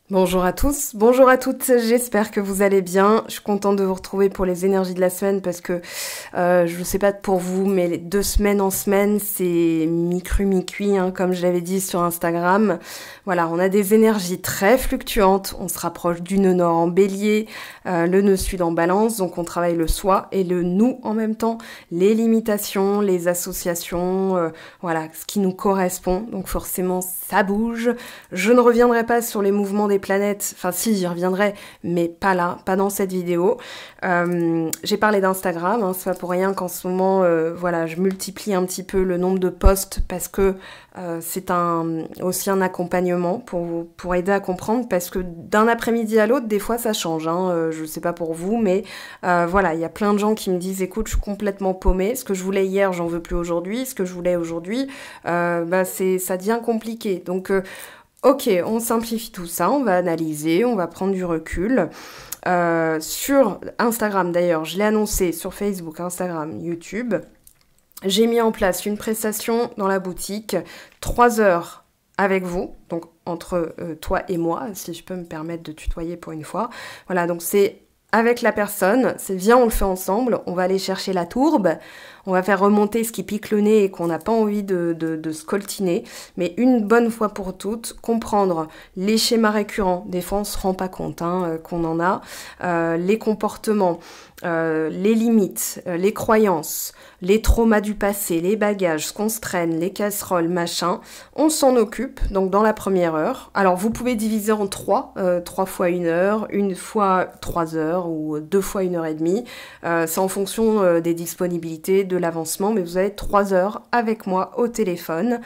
Bonjour à tous, bonjour à toutes, j'espère que vous allez bien. Je suis contente de vous retrouver pour les énergies de la semaine parce que je ne sais pas pour vous, mais les 2 semaines en semaine, c'est mi-cru, mi-cuit, hein, comme je l'avais dit sur Instagram. Voilà, on a des énergies très fluctuantes, on se rapproche du nœud nord en bélier, le nœud sud en balance, donc on travaille le soi et le nous en même temps, les limitations, les associations, voilà, ce qui nous correspond, donc forcément ça bouge. Je ne reviendrai pas sur les mouvements des planètes, enfin si j'y reviendrai, mais pas là, pas dans cette vidéo. J'ai parlé d'Instagram, hein, c'est pas pour rien qu'en ce moment, voilà, je multiplie un petit peu le nombre de posts parce que c'est aussi un accompagnement pour aider à comprendre, parce que d'un après-midi à l'autre, des fois ça change, hein, je sais pas pour vous, mais voilà, il y a plein de gens qui me disent, écoute, je suis complètement paumée, ce que je voulais hier, j'en veux plus aujourd'hui, ce que je voulais aujourd'hui, ça devient compliqué. Donc, ok, on simplifie tout ça, on va analyser, on va prendre du recul. Sur Instagram d'ailleurs, je l'ai annoncé sur Facebook, Instagram, YouTube. J'ai mis en place une prestation dans la boutique, 3 heures avec vous, donc entre toi et moi, si je peux me permettre de tutoyer pour une fois. Voilà, donc c'est avec la personne, c'est viens, on le fait ensemble, on va aller chercher la tourbe, on va faire remonter ce qui pique le nez et qu'on n'a pas envie de scoltiner, mais une bonne fois pour toutes, comprendre les schémas récurrents, des fois on se rend pas compte qu'on en a, les comportements, les limites, les croyances, les traumas du passé, les bagages, ce qu'on se traîne, les casseroles, machin, on s'en occupe, donc dans la première heure. Alors vous pouvez diviser en 3 fois 1 heure, 1 fois 3 heures ou 2 fois 1 heure et demie, c'est en fonction des disponibilités, de l'avancement, mais vous avez 3 heures avec moi au téléphone.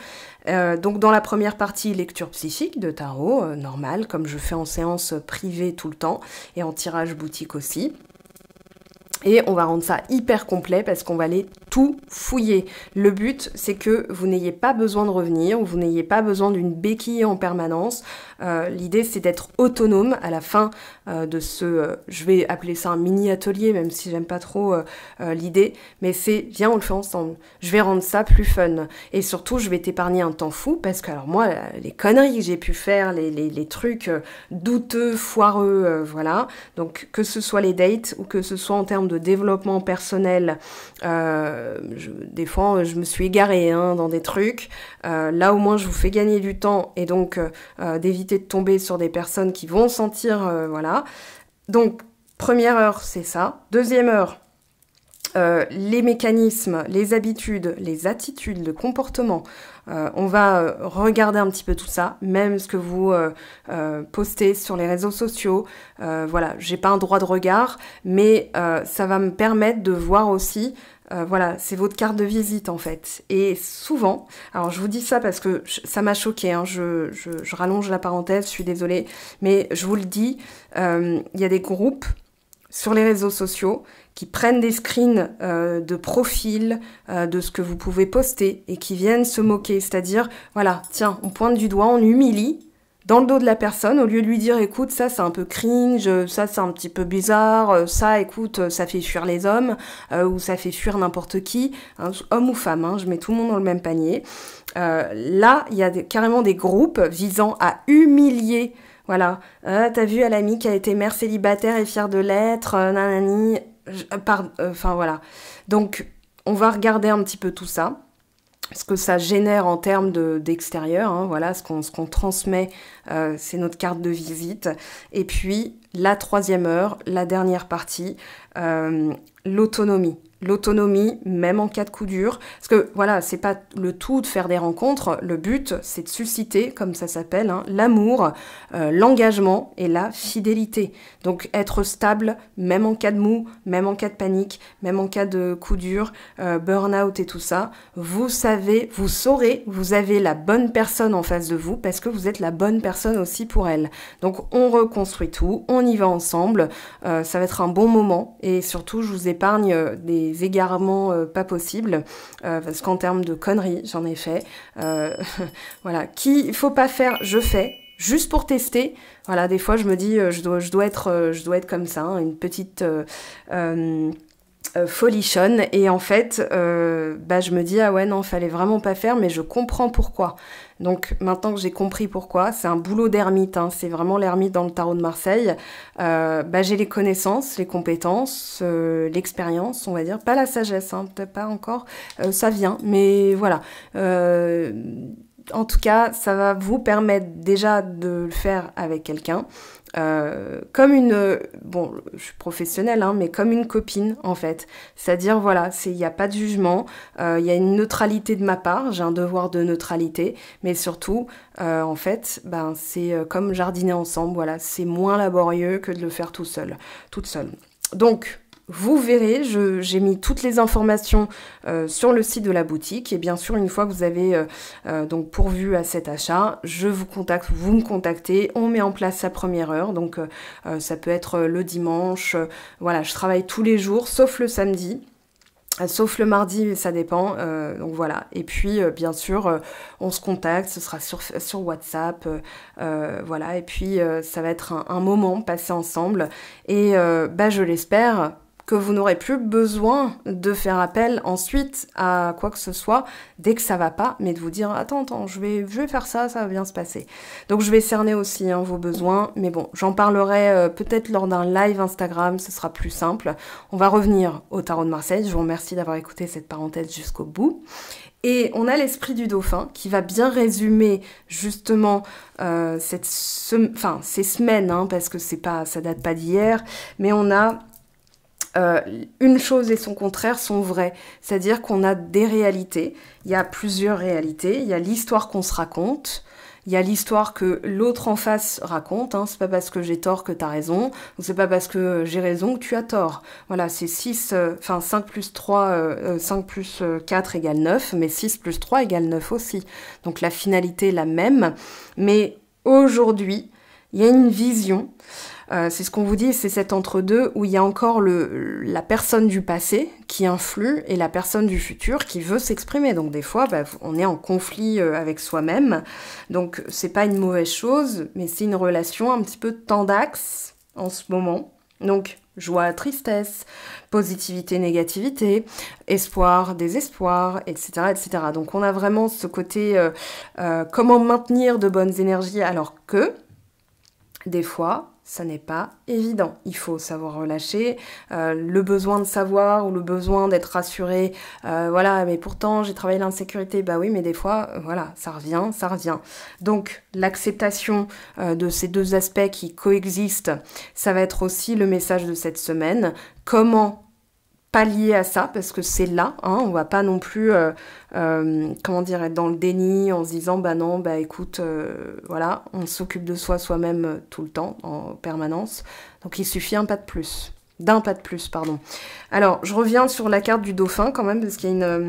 Donc dans la première partie, lecture psychique de tarot, normal, comme je fais en séance privée tout le temps, et en tirage boutique aussi. Et on va rendre ça hyper complet parce qu'on va aller tout fouiller. Le but, c'est que vous n'ayez pas besoin de revenir, ou vous n'ayez pas besoin d'une béquille en permanence. L'idée, c'est d'être autonome à la fin de je vais appeler ça un mini-atelier, même si j'aime pas trop l'idée, mais c'est, viens, on le fait ensemble. Je vais rendre ça plus fun. Et surtout, je vais t'épargner un temps fou, parce que, alors moi, les conneries que j'ai pu faire, les trucs douteux, foireux, voilà. Donc, que ce soit les dates, ou que ce soit en termes de développement personnel, des fois je me suis égarée dans des trucs, là au moins je vous fais gagner du temps et donc d'éviter de tomber sur des personnes qui vont sentir, voilà. Donc première heure c'est ça, deuxième heure les mécanismes, les habitudes, les attitudes, le comportement. On va regarder un petit peu tout ça, même ce que vous postez sur les réseaux sociaux. Voilà, j'ai pas un droit de regard, mais ça va me permettre de voir aussi. Voilà, c'est votre carte de visite en fait. Et souvent, alors je vous dis ça parce que ça m'a choquée, je rallonge la parenthèse, je suis désolée, mais je vous le dis, il y a des groupes sur les réseaux sociaux qui prennent des screens de profil, de ce que vous pouvez poster et qui viennent se moquer. C'est-à-dire, voilà, tiens, on pointe du doigt, on humilie dans le dos de la personne au lieu de lui dire, écoute, ça c'est un peu cringe, ça c'est un petit peu bizarre, ça, écoute, ça fait fuir les hommes, ou ça fait fuir n'importe qui, hein, homme ou femme, je mets tout le monde dans le même panier. Là, il y a carrément des groupes visant à humilier. Voilà, t'as vu, elle a mis qui a été mère célibataire et fière de l'être, nanani, enfin voilà. Donc, on va regarder un petit peu tout ça, ce que ça génère en termes d'extérieur, voilà, ce qu'on transmet, c'est notre carte de visite. Et puis, la troisième heure, la dernière partie, l'autonomie. L'autonomie, même en cas de coup dur. Parce que, voilà, c'est pas le tout de faire des rencontres. Le but, c'est de susciter, comme ça s'appelle, l'amour, l'engagement et la fidélité. Donc, être stable, même en cas de mou, même en cas de panique, même en cas de coup dur, burn-out et tout ça. Vous savez, vous saurez, vous avez la bonne personne en face de vous parce que vous êtes la bonne personne aussi pour elle. Donc, on reconstruit tout, on y va ensemble. Ça va être un bon moment et surtout, je vous épargne des égarements pas possibles, parce qu'en termes de conneries, j'en ai fait. Voilà, qu'il faut pas faire, je fais, juste pour tester. Voilà, des fois je me dis, je dois être comme ça, une petite folichonne et en fait je me dis ah ouais non fallait vraiment pas faire mais je comprends pourquoi. Donc maintenant que j'ai compris pourquoi, c'est un boulot d'ermite, hein, c'est vraiment l'ermite dans le tarot de Marseille. J'ai les connaissances, les compétences, l'expérience, on va dire, pas la sagesse, hein, peut-être pas encore, ça vient, mais voilà. En tout cas, ça va vous permettre déjà de le faire avec quelqu'un. Comme je suis professionnelle, hein, mais comme une copine en fait. C'est-à-dire voilà, il n'y a pas de jugement, il y a une neutralité de ma part, j'ai un devoir de neutralité, mais surtout, en fait, c'est comme jardiner ensemble, voilà, c'est moins laborieux que de le faire toute seule. Donc, vous verrez, j'ai mis toutes les informations sur le site de la boutique et bien sûr une fois que vous avez donc pourvu à cet achat, je vous contacte, vous me contactez, on met en place sa première heure, donc ça peut être le dimanche, voilà, je travaille tous les jours sauf le samedi. Sauf le mardi, ça dépend, donc voilà. Et puis, bien sûr, on se contacte, ce sera sur WhatsApp, voilà. Et puis, ça va être un moment passé ensemble. Et je l'espère que vous n'aurez plus besoin de faire appel ensuite à quoi que ce soit dès que ça va pas, mais de vous dire attends, je vais faire ça va bien se passer. Donc je vais cerner aussi vos besoins, mais bon, j'en parlerai peut-être lors d'un live Instagram, ce sera plus simple. On va revenir au tarot de Marseille. Je vous remercie d'avoir écouté cette parenthèse jusqu'au bout. Et on a l'esprit du dauphin qui va bien résumer justement ces semaines, hein, parce que ça date pas d'hier, mais on a une chose et son contraire sont vraies. C'est-à-dire qu'on a des réalités. Il y a plusieurs réalités. Il y a l'histoire qu'on se raconte. Il y a l'histoire que l'autre en face raconte. Hein. C'est pas parce que j'ai tort que t'as raison. Ou c'est pas parce que j'ai raison que tu as tort. Voilà, c'est 5 plus 3, 5 plus 4 égale 9. Mais 6 plus 3 égale 9 aussi. Donc la finalité est la même. Mais aujourd'hui, il y a une vision. C'est ce qu'on vous dit, c'est cet entre-deux où il y a encore la personne du passé qui influe et la personne du futur qui veut s'exprimer. Donc des fois, on est en conflit avec soi-même. Donc c'est pas une mauvaise chose, mais c'est une relation un petit peu tendax en ce moment. Donc joie, tristesse, positivité, négativité, espoir, désespoir, etc., etc. Donc on a vraiment ce côté comment maintenir de bonnes énergies alors que des fois, ça n'est pas évident. Il faut savoir relâcher, le besoin de savoir ou le besoin d'être rassuré. Voilà, mais pourtant, j'ai travaillé l'insécurité. Bah oui, mais des fois, voilà, ça revient. Donc, l'acceptation de ces deux aspects qui coexistent, ça va être aussi le message de cette semaine. Comment pallier à ça, parce que c'est là, hein, on va pas non plus, être dans le déni en se disant, écoute, voilà, on s'occupe de soi-même tout le temps, en permanence, donc il suffit d'un pas de plus. Alors, je reviens sur la carte du dauphin quand même, parce qu'il y a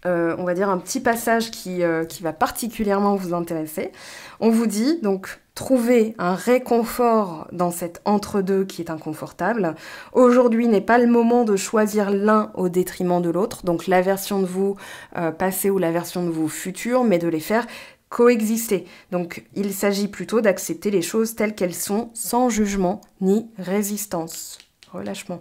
on va dire un petit passage qui va particulièrement vous intéresser. On vous dit, donc, trouver un réconfort dans cet entre-deux qui est inconfortable. Aujourd'hui n'est pas le moment de choisir l'un au détriment de l'autre, donc la version de vous passée ou la version de vous future, mais de les faire coexister. Donc il s'agit plutôt d'accepter les choses telles qu'elles sont, sans jugement ni résistance. Relâchement.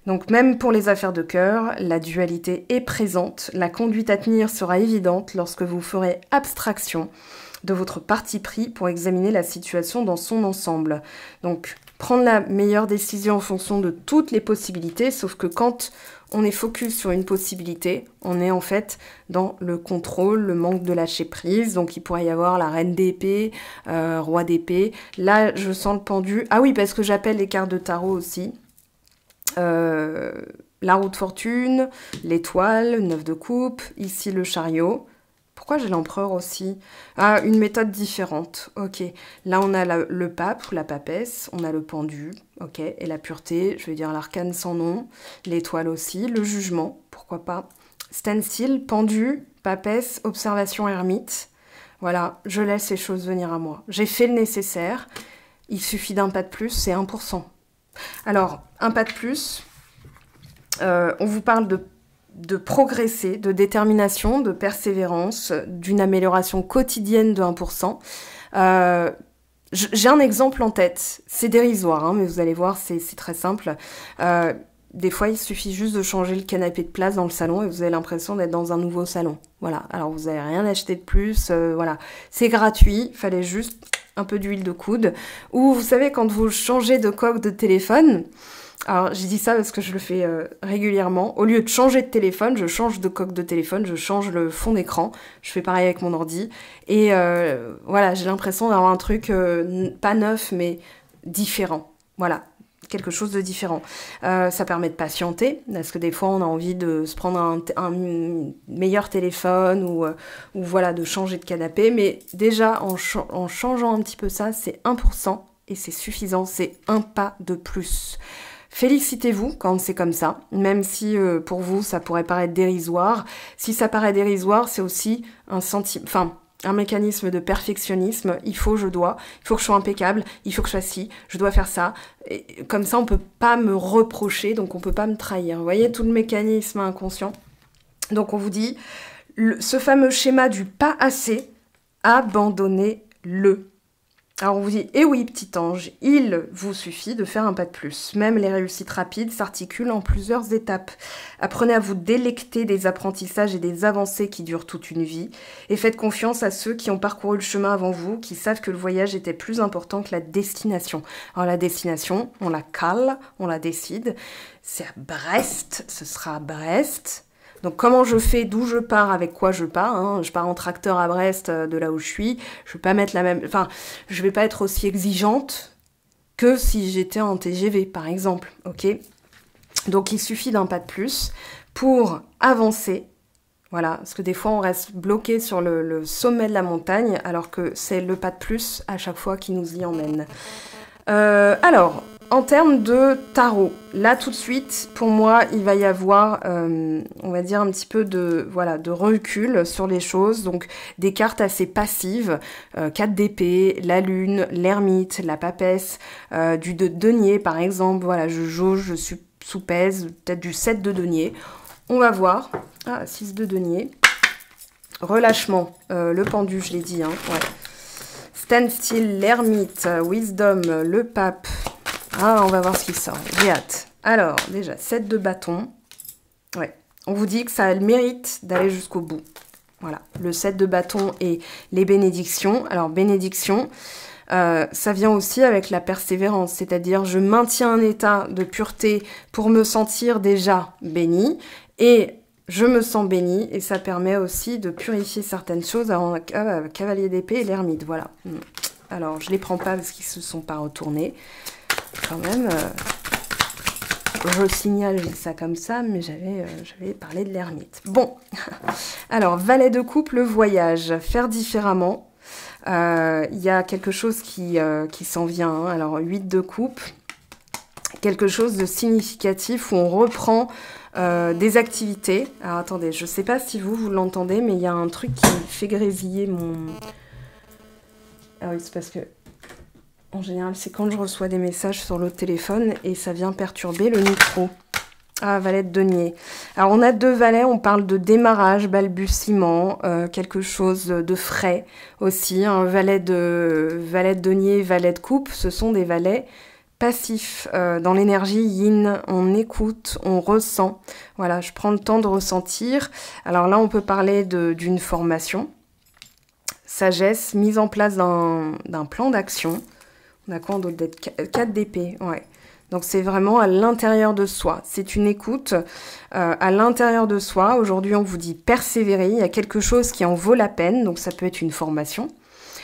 Donc même pour les affaires de cœur, la dualité est présente, la conduite à tenir sera évidente lorsque vous ferez abstraction de votre parti pris pour examiner la situation dans son ensemble. Donc, prendre la meilleure décision en fonction de toutes les possibilités, sauf que quand on est focus sur une possibilité, on est en fait dans le contrôle, le manque de lâcher prise. Donc, il pourrait y avoir la reine d'épée, roi d'épée. Là, je sens le pendu. Ah oui, parce que j'appelle les cartes de tarot aussi. La roue de fortune, l'étoile, le 9 de coupe, ici le chariot. Pourquoi j'ai l'empereur aussi? Ah, une méthode différente. Ok. Là, on a le pape ou la papesse. On a le pendu. Ok. Et la pureté, je vais dire l'arcane sans nom. L'étoile aussi. Le jugement. Pourquoi pas? Stencil, pendu, papesse, observation ermite. Voilà. Je laisse les choses venir à moi. J'ai fait le nécessaire. Il suffit d'un pas de plus. C'est 1%. Alors, un pas de plus. On vous parle de progresser, de détermination, de persévérance, d'une amélioration quotidienne de 1%. J'ai un exemple en tête, c'est dérisoire, hein, mais vous allez voir, c'est très simple. des fois, il suffit juste de changer le canapé de place dans le salon et vous avez l'impression d'être dans un nouveau salon. Voilà, alors vous n'avez rien acheté de plus, voilà. C'est gratuit, il fallait juste un peu d'huile de coude. Ou vous savez, quand vous changez de coque de téléphone, alors j'ai dit ça parce que je le fais régulièrement, au lieu de changer de téléphone, je change de coque de téléphone, je change le fond d'écran, je fais pareil avec mon ordi. Et voilà, j'ai l'impression d'avoir un truc pas neuf, mais différent. Voilà. Quelque chose de différent. Ça permet de patienter, parce que des fois on a envie de se prendre un meilleur téléphone ou voilà, de changer de canapé, mais déjà en changeant un petit peu ça, c'est 1% et c'est suffisant, c'est un pas de plus. Félicitez-vous quand c'est comme ça, même si pour vous ça pourrait paraître dérisoire. Si ça paraît dérisoire, c'est aussi un mécanisme de perfectionnisme, il faut que je sois impeccable, il faut que je fasse ci, je dois faire ça. Et comme ça, on peut pas me reprocher, donc on peut pas me trahir. Vous voyez tout le mécanisme inconscient. Donc on vous dit, ce fameux schéma du pas assez, abandonnez-le. Alors on vous dit, eh oui petit ange, il vous suffit de faire un pas de plus. Même les réussites rapides s'articulent en plusieurs étapes. Apprenez à vous délecter des apprentissages et des avancées qui durent toute une vie. Et faites confiance à ceux qui ont parcouru le chemin avant vous, qui savent que le voyage était plus important que la destination. Alors la destination, on la cale, on la décide. C'est à Brest, ce sera à Brest. Donc comment je fais, d'où je pars, avec quoi je pars, hein. Je pars en tracteur à Brest, de là où je suis, je vais pas mettre la même... Enfin, je vais pas être aussi exigeante que si j'étais en TGV, par exemple, ok? Donc il suffit d'un pas de plus pour avancer, voilà, parce que des fois on reste bloqué sur le sommet de la montagne, alors que c'est le pas de plus à chaque fois qui nous y emmène. Alors, en termes de tarot, là tout de suite, pour moi, il va y avoir, on va dire un petit peu de recul sur les choses. Donc, des cartes assez passives, 4 d'épée, la lune, l'ermite, la papesse, du denier par exemple. Voilà, je jauge, je suis soupèse, peut-être du 7 de denier. On va voir. Ah, 6 de denier. Relâchement, le pendu, je l'ai dit, hein, ouais. Standstill, l'ermite, wisdom, le pape. Ah, on va voir ce qui sort. J'ai hâte. Alors, déjà, 7 de bâton. Ouais. On vous dit que ça a le mérite d'aller jusqu'au bout. Voilà. Le 7 de bâton et les bénédictions. Alors, bénédiction, ça vient aussi avec la persévérance. C'est-à-dire, je maintiens un état de pureté pour me sentir déjà béni. Et je me sens bénie et ça permet aussi de purifier certaines choses avant cavalier d'épée et l'ermite, voilà. Alors, je les prends pas parce qu'ils se sont pas retournés. Quand même, je signale ça comme ça, mais j'avais parlé de l'ermite. Bon, alors, valet de coupe, le voyage, faire différemment. Il y a quelque chose qui s'en vient, hein. Alors, 8 de coupe, quelque chose de significatif où on reprend des activités. Alors attendez, je sais pas si vous l'entendez, mais il y a un truc qui fait grésiller mon... Ah oui, c'est parce que, en général, c'est quand je reçois des messages sur l'autre téléphone et ça vient perturber le micro. Ah, valet de denier. Alors on a 2 valets, on parle de démarrage, balbutiement, quelque chose de frais aussi. Un valet de denier, valet de coupe, ce sont des valets passif, dans l'énergie yin, on écoute, on ressent. Voilà, je prends le temps de ressentir. Alors là, on peut parler d'une formation. Sagesse, mise en place d'un plan d'action. On a quoi en d'autre d'être 4 d'épée, ouais. Donc c'est vraiment à l'intérieur de soi. C'est une écoute à l'intérieur de soi. Aujourd'hui, on vous dit persévérer. Il y a quelque chose qui en vaut la peine. Donc ça peut être une formation.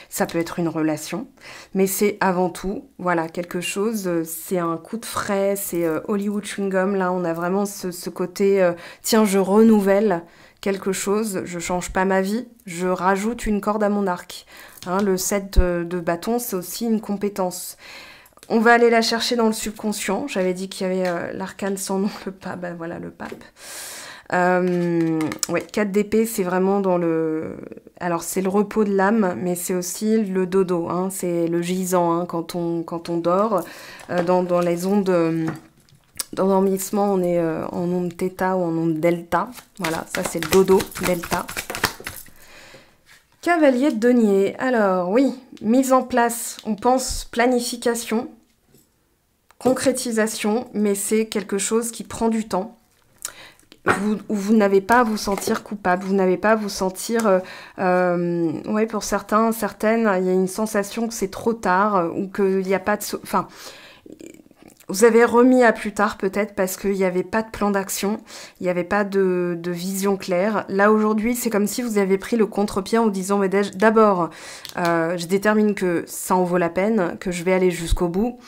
Ça peut être une relation, mais c'est avant tout, voilà, quelque chose, c'est un coup de frais, c'est Hollywood Chewing Gum, là on a vraiment ce côté, tiens, je renouvelle quelque chose, je change pas ma vie, je rajoute une corde à mon arc. Hein, le 7 de bâton, c'est aussi une compétence. On va aller la chercher dans le subconscient, j'avais dit qu'il y avait l'arcane sans nom, le pape, ben voilà, le pape. Ouais, 4 d'épée, c'est vraiment dans le... Alors, c'est le repos de l'âme, mais c'est aussi le dodo, hein, c'est le gisant, hein, quand on dort. Dans les ondes d'endormissement, on est en onde θ ou en onde delta. Voilà, ça c'est le dodo, delta. Cavalier de denier. Alors, oui, mise en place, on pense planification, concrétisation, mais c'est quelque chose qui prend du temps. Vous n'avez pas à vous sentir coupable, vous n'avez pas à vous sentir... ouais, pour certains, certaines, il y a une sensation que c'est trop tard, ou qu'il n'y a pas de... Enfin, vous avez remis à plus tard peut-être parce qu'il n'y avait pas de plan d'action, il n'y avait pas de vision claire. Là, aujourd'hui, c'est comme si vous avez pris le contre-pied en vous disant, mais d'abord, je détermine que ça en vaut la peine, que je vais aller jusqu'au bout,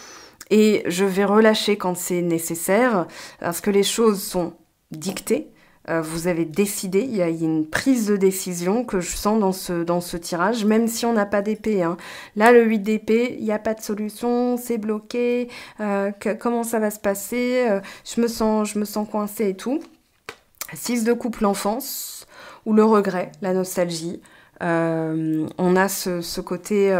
et je vais relâcher quand c'est nécessaire, parce que les choses sont dictée, vous avez décidé, il y a une prise de décision que je sens dans ce tirage, même si on n'a pas d'épée. Hein. Là, le 8 d'épée, il n'y a pas de solution, c'est bloqué, comment ça va se passer, je me sens coincée et tout. 6 de coupe, l'enfance, ou le regret, la nostalgie. On a ce côté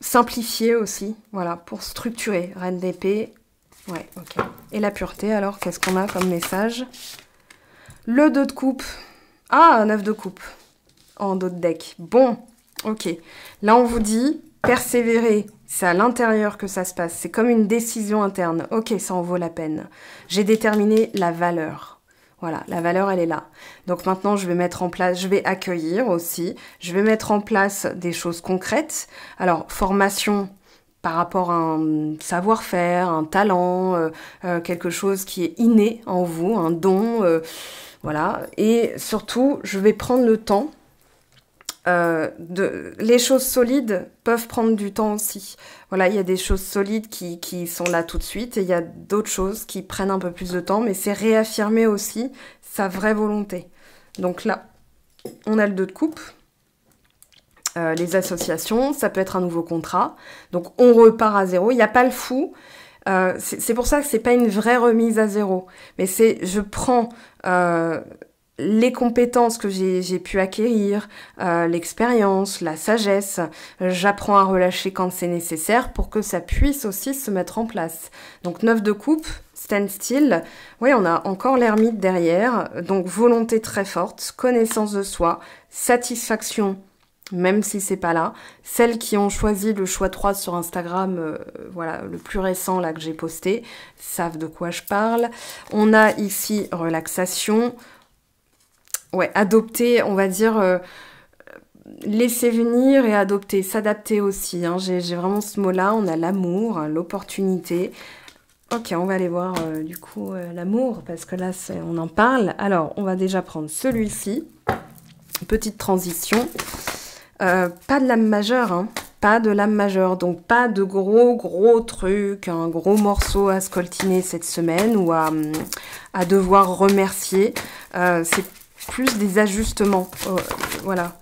simplifié aussi, voilà, pour structurer. Reine d'épée. Ouais, ok. Et la pureté, alors, qu'est-ce qu'on a comme message? Le 2 de coupe. Ah, 9 de coupe. En dos de deck. Bon, ok. Là, on vous dit, persévérer. C'est à l'intérieur que ça se passe. C'est comme une décision interne. Ok, ça en vaut la peine. J'ai déterminé la valeur. Voilà, la valeur, elle est là. Donc maintenant, je vais mettre en place, je vais accueillir aussi. Je vais mettre en place des choses concrètes. Alors, formation... par rapport à un savoir-faire, un talent, quelque chose qui est inné en vous, un don, voilà. Et surtout, je vais prendre le temps. Les choses solides peuvent prendre du temps aussi. Voilà, il y a des choses solides qui sont là tout de suite, et il y a d'autres choses qui prennent un peu plus de temps, mais c'est réaffirmer aussi sa vraie volonté. Donc là, on a le 2 de coupe. Les associations, ça peut être un nouveau contrat. Donc, on repart à zéro. Il n'y a pas le fou. C'est pour ça que c'est pas une vraie remise à zéro. Mais c'est, je prends les compétences que j'ai pu acquérir, l'expérience, la sagesse. J'apprends à relâcher quand c'est nécessaire pour que ça puisse aussi se mettre en place. Donc, 9 de coupe, stand still. Oui, on a encore l'ermite derrière. Donc, volonté très forte, connaissance de soi, satisfaction, même si c'est pas là. Celles qui ont choisi le choix 3 sur Instagram, voilà, le plus récent là que j'ai posté, savent de quoi je parle. On a ici relaxation. Ouais, adopter, on va dire, laisser venir et adopter, s'adapter aussi. Hein. J'ai vraiment ce mot-là. On a l'amour, hein, l'opportunité. Ok, on va aller voir du coup l'amour, parce que là, on en parle. Alors, on va déjà prendre celui-ci. Petite transition. Pas de lame majeure, hein. Pas de lame majeure, donc pas de gros trucs, un gros morceau à scoltiner cette semaine ou à devoir remercier. C'est plus des ajustements, voilà.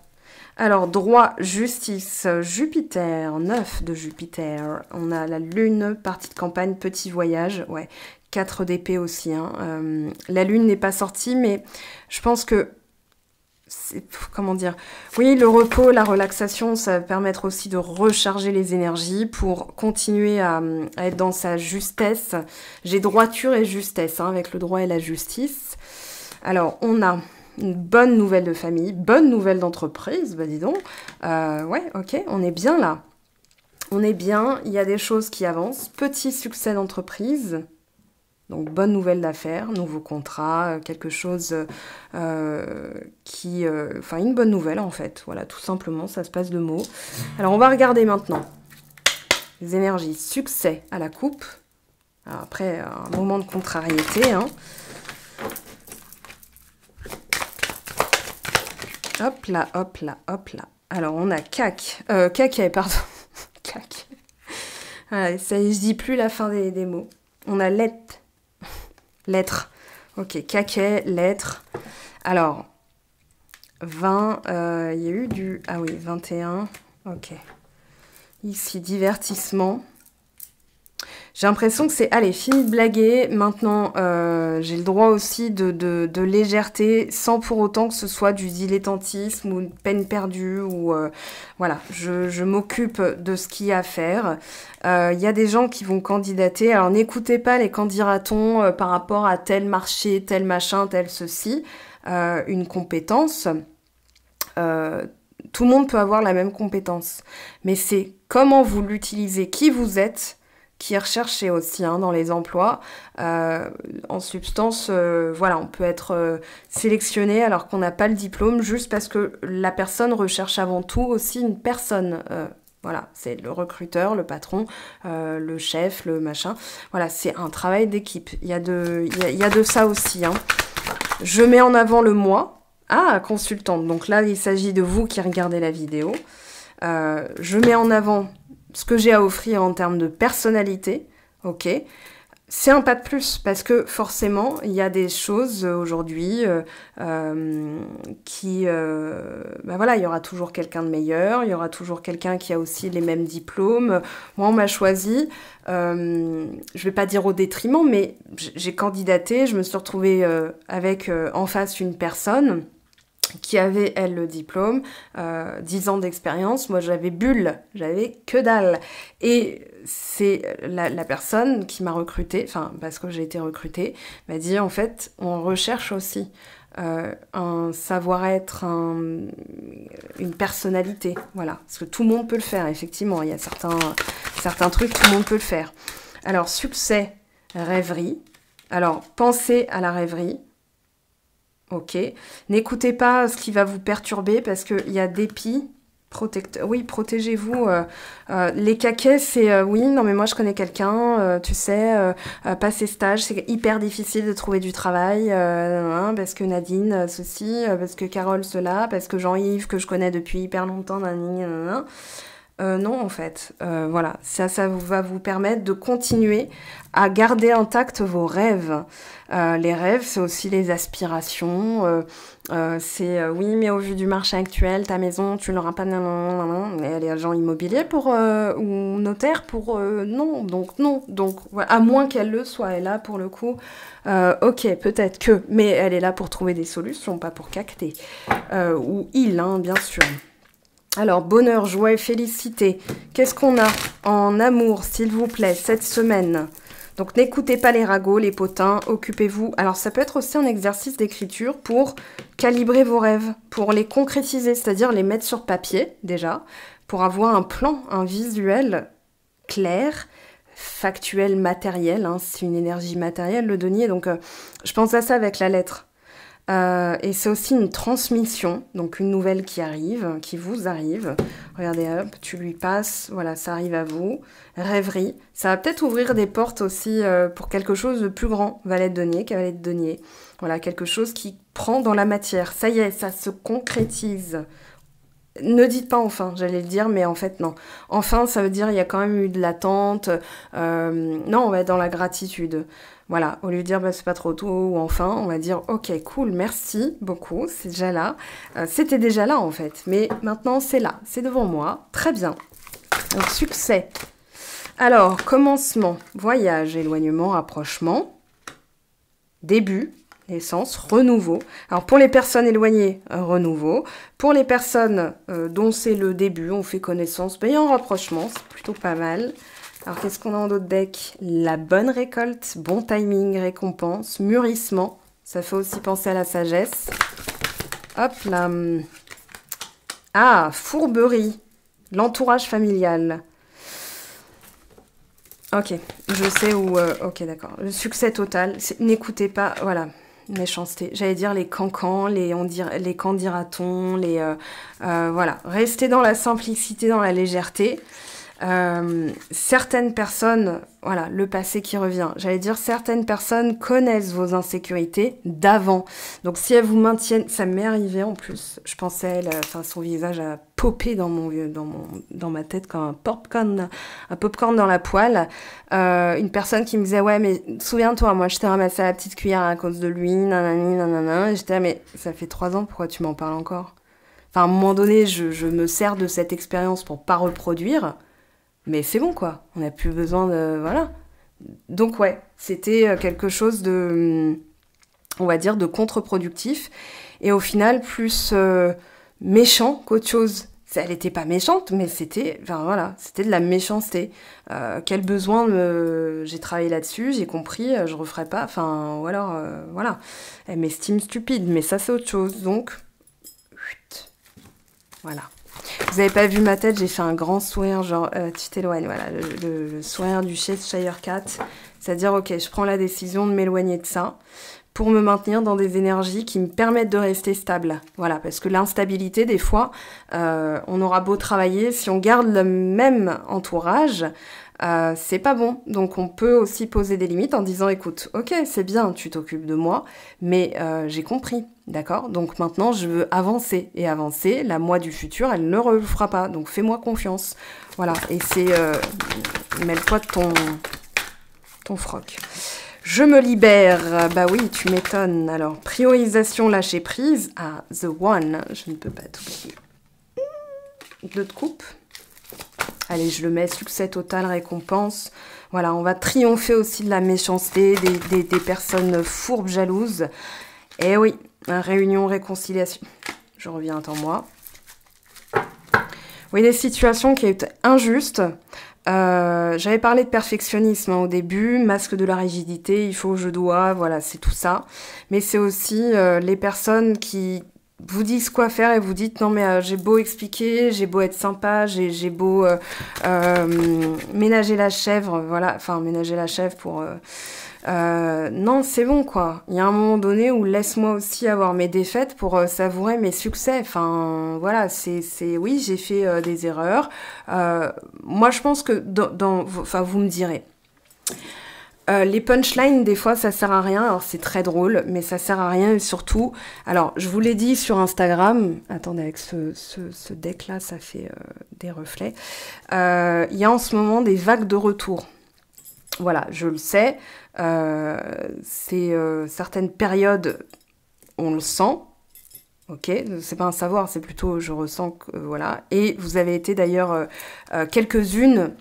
Alors, droit, justice, Jupiter, 9 de Jupiter. On a la lune, partie de campagne, petit voyage, ouais. 4 d'épée aussi, hein. La lune n'est pas sortie, mais je pense que comment dire, oui, le repos, la relaxation, ça va permettre aussi de recharger les énergies pour continuer à être dans sa justesse. J'ai droiture et justesse, hein, avec le droit et la justice. Alors, on a une bonne nouvelle de famille, bonne nouvelle d'entreprise, bah dis donc. Ouais, ok, on est bien là. On est bien, il y a des choses qui avancent. Petit succès d'entreprise. Donc, bonne nouvelle d'affaires, nouveau contrat, quelque chose qui... Enfin, une bonne nouvelle, en fait. Voilà, tout simplement, ça se passe de mots. Alors, on va regarder maintenant les énergies. Succès à la coupe. Alors, après, un moment de contrariété. Hein. Hop là, hop là, hop là. Alors, on a caquet, pardon. Cac. Voilà, ça, je dis plus la fin des mots. On a lettre. Ok, caquet, lettre. Alors, 20, il y a eu du... Ah oui, 21. Ok. Ici, divertissement. J'ai l'impression que c'est... Allez, fini de blaguer. Maintenant, j'ai le droit aussi de légèreté, sans pour autant que ce soit du dilettantisme ou une peine perdue. Ou voilà, je m'occupe de ce qu'il y a à faire. Il y a des gens qui vont candidater. Alors, n'écoutez pas les candidatons par rapport à tel marché, tel machin, tel ceci. Une compétence. Tout le monde peut avoir la même compétence. Mais c'est comment vous l'utilisez, qui vous êtes, qui est recherché aussi hein, dans les emplois. En substance, voilà, on peut être sélectionné alors qu'on n'a pas le diplôme, juste parce que la personne recherche avant tout aussi une personne. Voilà, c'est le recruteur, le patron, le chef, le machin. Voilà, c'est un travail d'équipe. Il y a de ça aussi. Hein. Je mets en avant le moi. Ah, consultante. Donc là, il s'agit de vous qui regardez la vidéo. Je mets en avant ce que j'ai à offrir en termes de personnalité. Ok. C'est un pas de plus parce que forcément, il y a des choses aujourd'hui qui... ben voilà, il y aura toujours quelqu'un de meilleur, il y aura toujours quelqu'un qui a aussi les mêmes diplômes. Moi, on m'a choisi, je vais pas dire au détriment, mais j'ai candidaté, je me suis retrouvée avec en face une personne qui avait, elle, le diplôme, 10 ans d'expérience. Moi, j'avais bulle, j'avais que dalle. Et c'est la personne qui m'a recrutée, enfin, parce que j'ai été recrutée, m'a dit, en fait, on recherche aussi un savoir-être, une personnalité, voilà. Parce que tout le monde peut le faire, effectivement. Il y a certains trucs, tout le monde peut le faire. Alors, succès, rêverie. Alors, pensez à la rêverie. Ok. N'écoutez pas ce qui va vous perturber parce qu'il y a dépit. Oui, protégez-vous. Les caquets, c'est oui, non mais moi je connais quelqu'un, tu sais, passer stage, c'est hyper difficile de trouver du travail, parce que Nadine, ceci, parce que Carole, cela, parce que Jean-Yves, que je connais depuis hyper longtemps, non, en fait, voilà, ça va vous permettre de continuer à garder intacts vos rêves. Les rêves, c'est aussi les aspirations. C'est oui, mais au vu du marché actuel, ta maison, tu l'auras pas. Non. Et les agents immobiliers ou notaires pour non. Donc non. Donc voilà, à moins qu'elle le soit. Et là, pour le coup, ok, peut-être que, mais elle est là pour trouver des solutions, pas pour cacter. Ou il, hein, bien sûr. Alors, bonheur, joie et félicité. Qu'est-ce qu'on a en amour, s'il vous plaît, cette semaine? Donc, n'écoutez pas les ragots, les potins, occupez-vous. Alors, ça peut être aussi un exercice d'écriture pour calibrer vos rêves, pour les concrétiser, c'est-à-dire les mettre sur papier, déjà, pour avoir un plan, un visuel clair, factuel, matériel. Hein, c'est une énergie matérielle, le denier. Donc, je pense à ça avec la lettre. Et c'est aussi une transmission, donc une nouvelle qui arrive, qui vous arrive. Regardez, hop, tu lui passes, voilà, ça arrive à vous. Rêverie, ça va peut-être ouvrir des portes aussi pour quelque chose de plus grand. Valet de denier, cavalier de denier. Voilà, quelque chose qui prend dans la matière. Ça y est, ça se concrétise. Ne dites pas enfin, j'allais le dire, mais en fait non. Enfin, ça veut dire il y a quand même eu de l'attente. Non, on va être dans la gratitude. Voilà, au lieu de dire bah, c'est pas trop tôt ou enfin, on va dire ok, cool, merci beaucoup, c'est déjà là. C'était déjà là en fait, mais maintenant c'est là, c'est devant moi. Très bien. Donc succès. Alors, commencement, voyage, éloignement, rapprochement, début. Naissance, renouveau. Alors pour les personnes éloignées, renouveau. Pour les personnes dont c'est le début, on fait connaissance, ben, il y a un rapprochement, c'est plutôt pas mal. Alors qu'est-ce qu'on a en d'autres decks? La bonne récolte, bon timing, récompense, mûrissement. Ça fait aussi penser à la sagesse. Hop là. Ah, fourberie, l'entourage familial. Ok, je sais où... ok, d'accord. Le succès total, n'écoutez pas... Voilà. Méchanceté. J'allais dire les cancans, les qu'en dira-t-on, voilà. Restez dans la simplicité, dans la légèreté. Certaines personnes, voilà, le passé qui revient. J'allais dire certaines personnes connaissent vos insécurités d'avant. Donc si elles vous maintiennent, ça m'est arrivé en plus. Je pensais à elle, enfin son visage a popé dans ma tête comme un popcorn dans la poêle. Une personne qui me disait ouais mais souviens-toi, moi je t'ai ramassé à la petite cuillère à cause de lui, nanani nanana. Et j'étais mais ça fait 3 ans, pourquoi tu m'en parles encore? Enfin à un moment donné, je me sers de cette expérience pour pas reproduire. Mais c'est bon, quoi. On n'a plus besoin de... Voilà. Donc, ouais, c'était quelque chose de... On va dire de contre-productif. Et au final, plus méchant qu'autre chose. Elle n'était pas méchante, mais c'était... Enfin, voilà, c'était de la méchanceté. Quel besoin j'ai travaillé là-dessus, j'ai compris, je referai pas. Enfin, ou alors, voilà. Elle m'estime stupide, mais ça, c'est autre chose. Donc, voilà. Vous n'avez pas vu ma tête, j'ai fait un grand sourire, genre, tu t'éloignes, voilà, le sourire du Cheshire Cat. C'est-à-dire, ok, je prends la décision de m'éloigner de ça pour me maintenir dans des énergies qui me permettent de rester stable. Voilà, parce que l'instabilité, des fois, on aura beau travailler, si on garde le même entourage, c'est pas bon. Donc on peut aussi poser des limites en disant, écoute, ok, c'est bien, tu t'occupes de moi, mais j'ai compris, d'accord? Donc maintenant, je veux avancer. Et avancer, la moi du futur, elle ne le fera pas. Donc fais-moi confiance. Voilà, et c'est... mêle-toi de ton froc. Je me libère. Bah oui, tu m'étonnes. Alors, priorisation, lâcher prise. Ah, The One. Je ne peux pas t'oublier. Deux de coupe. Allez, je le mets. Succès total, récompense. Voilà, on va triompher aussi de la méchanceté, des personnes fourbes, jalouses. Eh oui, réunion, réconciliation. Je reviens, attends-moi. Oui, des situations qui étaient injustes. J'avais parlé de perfectionnisme au début, masque de la rigidité, il faut, je dois, voilà, c'est tout ça. Mais c'est aussi les personnes qui vous disent quoi faire et vous dites non mais j'ai beau expliquer, j'ai beau être sympa, j'ai beau ménager la chèvre, voilà, enfin ménager la chèvre pour... non, c'est bon, quoi. Il y a un moment donné où laisse-moi aussi avoir mes défaites pour savourer mes succès. Enfin, voilà, oui, j'ai fait des erreurs. Moi, je pense que enfin, vous me direz. Les punchlines, des fois, ça sert à rien. Alors, c'est très drôle, mais ça sert à rien. Et surtout, alors, je vous l'ai dit sur Instagram. Attendez, avec ce deck-là, ça fait des reflets. Il y a en ce moment des vagues de retour. Voilà, je le sais. C'est certaines périodes, on le sent. Ok, c'est pas un savoir, c'est plutôt je ressens que voilà. Et vous avez été d'ailleurs quelques-unes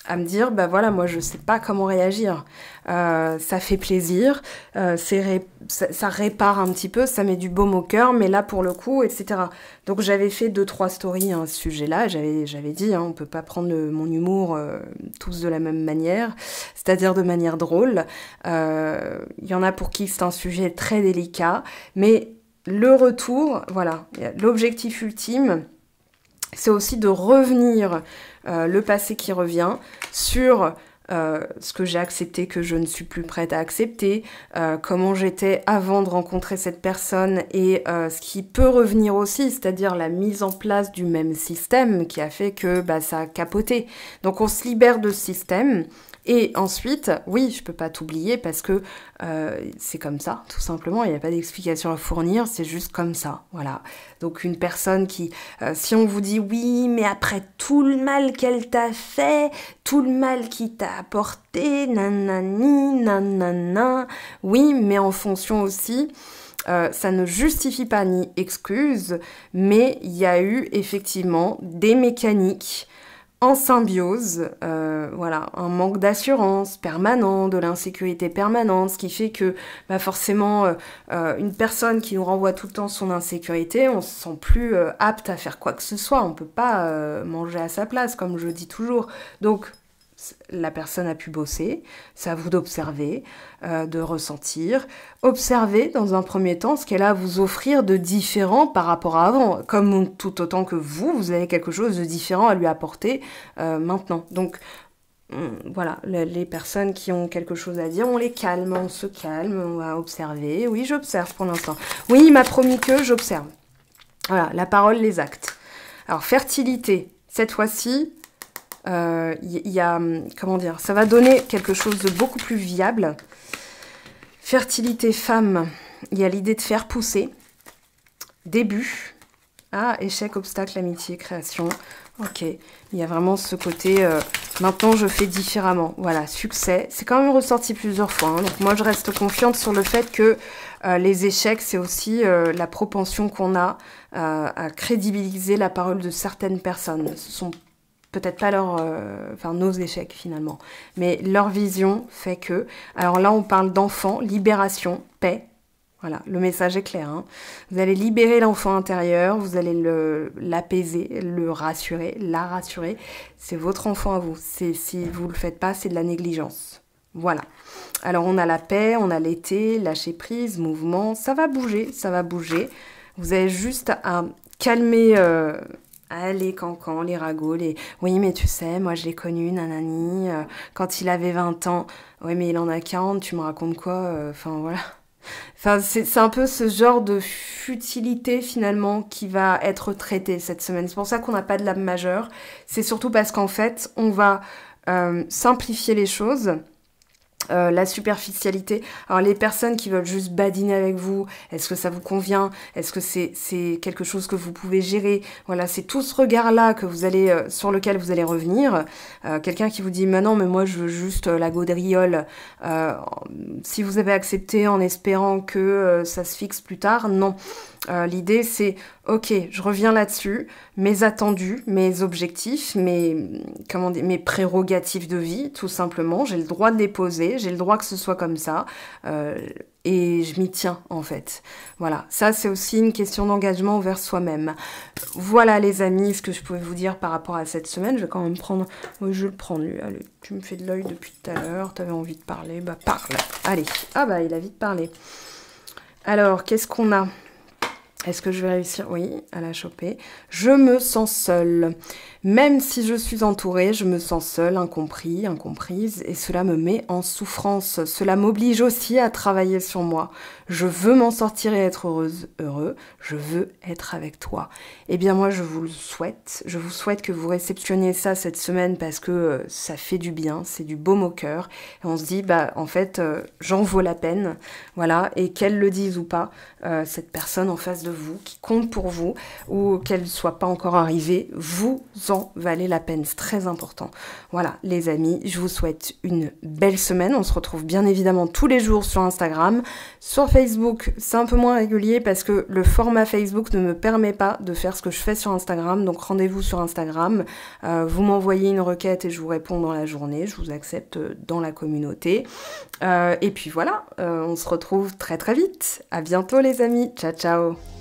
à me dire, bah voilà, moi je sais pas comment réagir. Ça fait plaisir, ça répare un petit peu, ça met du baume au cœur, mais là pour le coup, etc. Donc j'avais fait 2-3 stories à ce sujet-là, j'avais dit, hein, on peut pas prendre mon humour tous de la même manière, c'est-à-dire de manière drôle. Il y en a pour qui c'est un sujet très délicat, mais le retour, voilà, l'objectif ultime, c'est aussi de revenir, le passé qui revient, sur ce que j'ai accepté, que je ne suis plus prête à accepter, comment j'étais avant de rencontrer cette personne et ce qui peut revenir aussi, c'est-à-dire la mise en place du même système qui a fait que bah, ça a capoté. Donc on se libère de ce système. Et ensuite, oui, je peux pas t'oublier parce que c'est comme ça, tout simplement. Il n'y a pas d'explication à fournir, c'est juste comme ça, voilà. Donc une personne qui, si on vous dit oui, mais après tout le mal qu'elle t'a fait, tout le mal qu'il t'a apporté, nanani, nanana, oui, mais en fonction aussi, ça ne justifie pas ni excuse, mais il y a eu effectivement des mécaniques en symbiose, voilà, un manque d'assurance permanent, de l'insécurité permanente, ce qui fait que bah forcément, une personne qui nous renvoie tout le temps son insécurité, on se sent plus apte à faire quoi que ce soit, on peut pas manger à sa place, comme je dis toujours. Donc, la personne a pu bosser, c'est à vous d'observer, de ressentir, observer dans un premier temps ce qu'elle a à vous offrir de différent par rapport à avant, comme tout autant que vous avez quelque chose de différent à lui apporter maintenant. Donc voilà, les personnes qui ont quelque chose à dire, on les calme, on se calme, on va observer. Oui, j'observe pour l'instant. Oui, il m'a promis que j'observe. Voilà, la parole, les actes. Alors, fertilité, cette fois-ci, y a, comment dire, ça va donner quelque chose de beaucoup plus viable. Fertilité femme, il y a l'idée de faire pousser. Début. Ah, échec, obstacle, amitié, création. Ok, il y a vraiment ce côté, maintenant je fais différemment. Voilà, succès. C'est quand même ressorti plusieurs fois. Hein, donc moi je reste confiante sur le fait que les échecs, c'est aussi la propension qu'on a à crédibiliser la parole de certaines personnes. Ce sont peut-être pas nos échecs finalement, mais leur vision fait que... Alors là, on parle d'enfant, libération, paix. Voilà, le message est clair. Hein. Vous allez libérer l'enfant intérieur, vous allez l'apaiser, le rassurer, la rassurer. C'est votre enfant à vous. Si vous le faites pas, c'est de la négligence. Voilà. Alors on a la paix, on a l'été, lâcher prise, mouvement. Ça va bouger, ça va bouger. Vous avez juste à calmer Ah, les cancans, les ragots, les... Oui, mais tu sais, moi je l'ai connu, nanani, quand il avait 20 ans. Oui, mais il en a 40, tu me racontes quoi? Enfin, voilà. Enfin, c'est un peu ce genre de futilité finalement qui va être traité cette semaine. C'est pour ça qu'on n'a pas de lame majeure. C'est surtout parce qu'en fait, on va simplifier les choses. La superficialité. Alors les personnes qui veulent juste badiner avec vous, est-ce que ça vous convient? Est-ce que c'est quelque chose que vous pouvez gérer? Voilà, c'est tout ce regard-là que vous allez sur lequel vous allez revenir. Quelqu'un qui vous dit mais non, mais moi je veux juste la gaudriole. Euh, Si vous avez accepté en espérant que ça se fixe plus tard, non. L'idée c'est ok, je reviens là-dessus, mes attendus, mes objectifs, mes prérogatives de vie, tout simplement. J'ai le droit de les poser, j'ai le droit que ce soit comme ça, et je m'y tiens en fait. Voilà, ça c'est aussi une question d'engagement envers soi-même. Voilà les amis, ce que je pouvais vous dire par rapport à cette semaine. Je vais quand même prendre... Oui, je vais le prendre lui. Allez, tu me fais de l'œil depuis tout à l'heure, t'avais envie de parler, bah parle. Allez, ah bah il a vite parlé. Alors, qu'est-ce qu'on a ? Est-ce que je vais réussir? Oui, à la choper. Je me sens seule. Même si je suis entourée, je me sens seule, incompris, incomprise, et cela me met en souffrance. Cela m'oblige aussi à travailler sur moi. Je veux m'en sortir et être heureuse, heureux. Je veux être avec toi. Eh bien moi, je vous le souhaite. Je vous souhaite que vous réceptionniez ça cette semaine parce que ça fait du bien, c'est du baume au cœur. Et on se dit, bah en fait, j'en vaux la peine. Voilà, et qu'elle le dise ou pas, cette personne en face de vous, qui compte pour vous, ou qu'elle ne soit pas encore arrivée, vous en valez la peine, c'est très important. Voilà, les amis, je vous souhaite une belle semaine. On se retrouve bien évidemment tous les jours sur Instagram. Sur Facebook, c'est un peu moins régulier parce que le format Facebook ne me permet pas de faire ce que je fais sur Instagram. Donc rendez-vous sur Instagram. Vous m'envoyez une requête et je vous réponds dans la journée. Je vous accepte dans la communauté. Et puis voilà, on se retrouve très très vite. À bientôt les amis. Ciao ciao.